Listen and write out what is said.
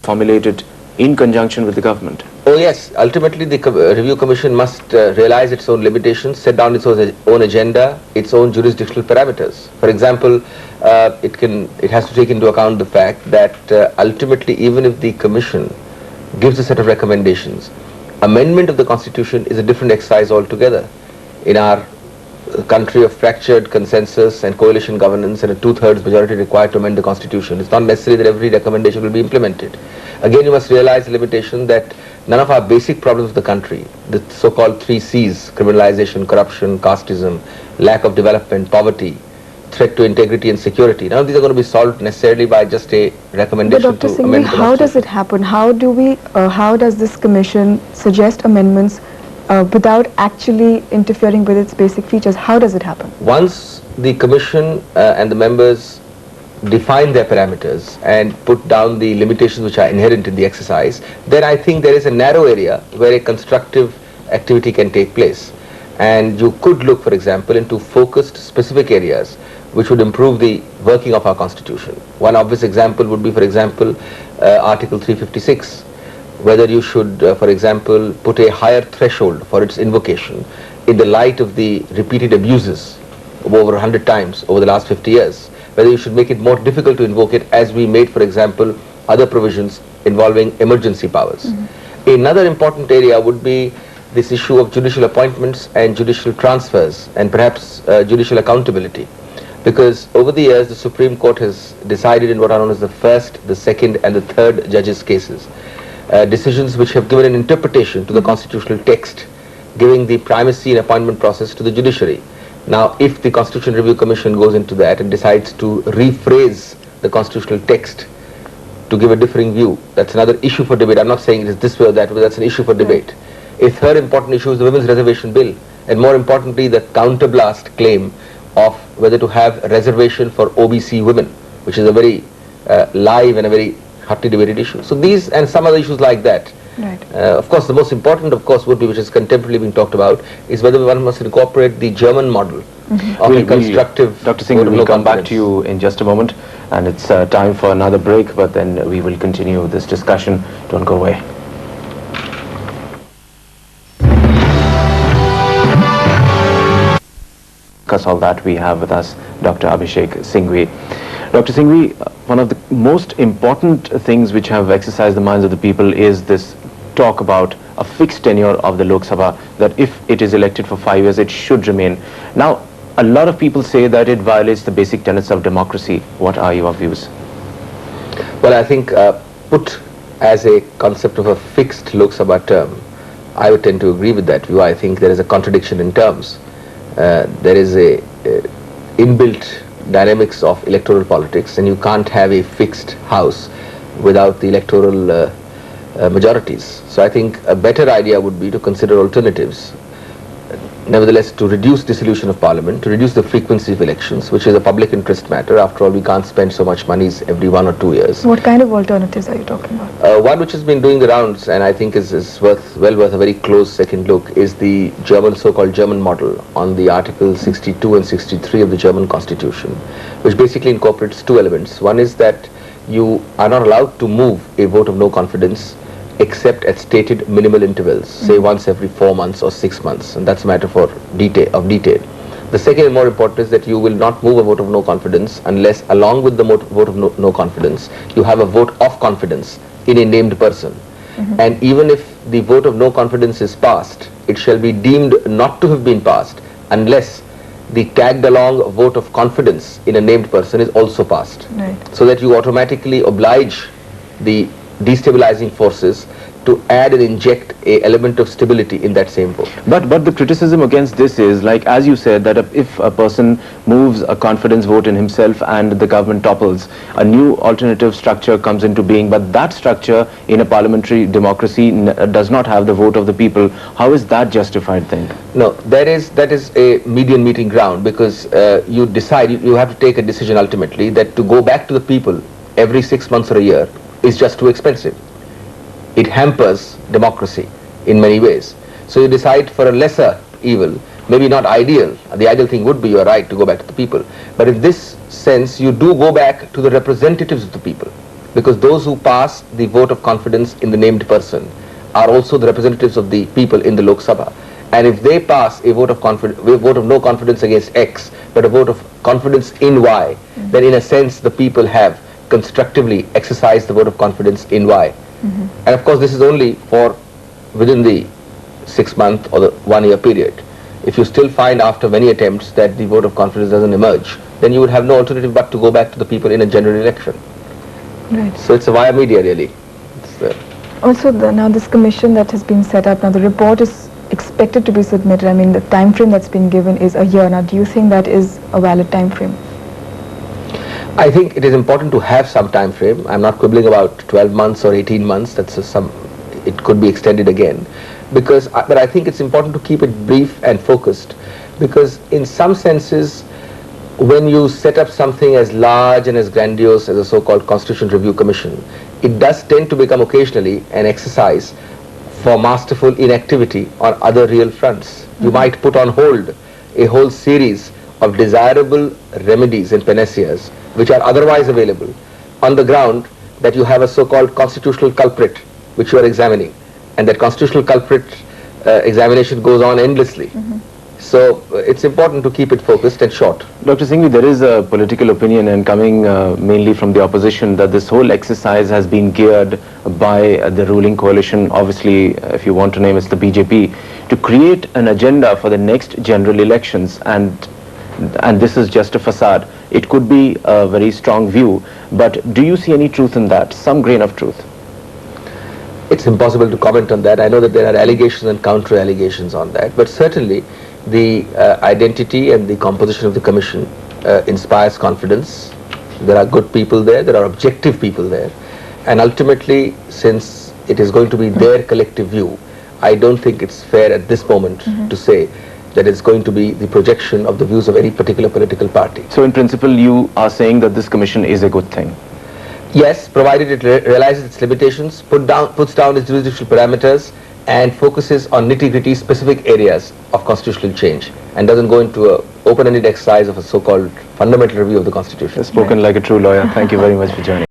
formulated in conjunction with the government? Oh yes, ultimately the review commission must realize its own limitations, set down its own agenda, its own jurisdictional parameters. For example, it has to take into account the fact that ultimately, even if the commission gives a set of recommendations, amendment of the constitution is a different exercise altogether. In our country of fractured consensus and coalition governance and a two-thirds majority required to amend the constitution, it's not necessary that every recommendation will be implemented. Again, you must realize the limitation that none of our basic problems of the country, the so-called 3 C's, criminalization, corruption, casteism, lack of development, poverty, threat to integrity and security, none of these are going to be solved necessarily by just a recommendation to amend the constitution. How does it happen? How does this commission suggest amendments without actually interfering with its basic features? How does it happen? Once the commission and the members define their parameters and put down the limitations which are inherent in the exercise, then I think there is a narrow area where a constructive activity can take place. And you could look, for example, into focused specific areas which would improve the working of our constitution. One obvious example would be, for example, Article 356, whether you should, for example, put a higher threshold for its invocation in the light of the repeated abuses of over 100 times over the last 50 years, whether you should make it more difficult to invoke it as we made, for example, other provisions involving emergency powers. Another important area would be this issue of judicial appointments and judicial transfers and perhaps judicial accountability. Because over the years, the Supreme Court has decided in what are known as the first, the second and the third judges' cases, decisions which have given an interpretation to the constitutional text, giving the primacy in appointment process to the judiciary. Now, if the Constitutional Review Commission goes into that and decides to rephrase the constitutional text to give a differing view, that's another issue for debate. I'm not saying it is this way or that way, that's an issue for debate. A third important issue is the Women's Reservation Bill, and more importantly, the counterblast claim of whether to have a reservation for OBC women, which is a very live and a very hotly debated issue. So these and some other issues like that. Right. Of course, the most important, of course, would be, which is contemporarily being talked about, is whether one must incorporate the German model of a constructive. Dr. Singhvi, we'll come back to you in just a moment, and it's time for another break, but then we will continue this discussion. Don't go away. Discuss all that, we have with us Dr. Abhishek Singhvi. Dr. Singhvi, one of the most important things which have exercised the minds of the people is this talk about a fixed tenure of the Lok Sabha, that if it is elected for 5 years, it should remain. Now, a lot of people say that it violates the basic tenets of democracy. What are your views? Well, I think put as a concept of a fixed Lok Sabha term, I would tend to agree with that view. I think there is a contradiction in terms. There is a inbuilt dynamics of electoral politics, and you can't have a fixed house without the electoral majorities. So I think a better idea would be to consider alternatives. Nevertheless, to reduce dissolution of parliament, to reduce the frequency of elections, which is a public interest matter. After all, we can't spend so much money every 1 or 2 years. What kind of alternatives are you talking about? One which has been doing the rounds, and I think is well worth a very close second look, is the German, so-called German model on the Article 62 and 63 of the German Constitution, which basically incorporates 2 elements. One is that you are not allowed to move a vote of no confidence except at stated minimal intervals, say once every 4 months or 6 months, and that's a matter for detail. The second and more important is that you will not move a vote of no confidence unless, along with the vote of no confidence, you have a vote of confidence in a named person. And even if the vote of no confidence is passed, it shall be deemed not to have been passed unless the tagged along vote of confidence in a named person is also passed. Right. So that you automatically oblige the destabilizing forces to add and inject a element of stability in that same vote. But the criticism against this is, like as you said, that if a person moves a confidence vote in himself and the government topples, a new alternative structure comes into being, but that structure in a parliamentary democracy does not have the vote of the people. How is that justified then? No, that is a median meeting ground, because you decide, you have to take a decision ultimately that to go back to the people every 6 months or a year is just too expensive. It hampers democracy in many ways. So you decide for a lesser evil, maybe not ideal. The ideal thing would be, you are right, to go back to the people. But in this sense, you do go back to the representatives of the people. because those who pass the vote of confidence in the named person are also the representatives of the people in the Lok Sabha. And if they pass a vote of no confidence against X, but a vote of confidence in Y, then in a sense the people have constructively exercised the vote of confidence in Y. And of course this is only for within the 6-month or the 1-year period. If you still find after many attempts that the vote of confidence doesn't emerge, then you would have no alternative but to go back to the people in a general election. Right. So it's a via media really. Also, now this commission that has been set up, now the report is expected to be submitted. I mean, the time frame that's been given is a year. Now, do you think that is a valid time frame? I think it is important to have some time frame. I'm not quibbling about 12 months or 18 months. It could be extended again. But I think it's important to keep it brief and focused, because in some senses, when you set up something as large and as grandiose as a so-called Constitution Review Commission, it does tend to become occasionally an exercise for masterful inactivity on other real fronts. You might put on hold a whole series of desirable remedies and panaceas which are otherwise available on the ground that you have a so-called constitutional culprit which you are examining, and that constitutional culprit examination goes on endlessly. So it's important to keep it focused and short. Dr. Singhvi, there is a political opinion, and coming mainly from the opposition, that this whole exercise has been geared by the ruling coalition, obviously if you want to name it's the BJP, to create an agenda for the next general elections, and this is just a facade. It could be a very strong view, but do you see any truth in that, some grain of truth? It's impossible to comment on that. I know that there are allegations and counter-allegations on that, but certainly the identity and the composition of the commission inspires confidence. There are good people there, there are objective people there, and ultimately, since it is going to be their collective view, I don't think it's fair at this moment to say that it's going to be the projection of the views of any particular political party. So in principle, you are saying that this commission is a good thing? Yes, provided it realizes its limitations, puts down its jurisdictional parameters, and focuses on nitty-gritty specific areas of constitutional change, and doesn't go into an open-ended exercise of a so-called fundamental review of the Constitution. Spoken like a true lawyer. Thank you very much for joining.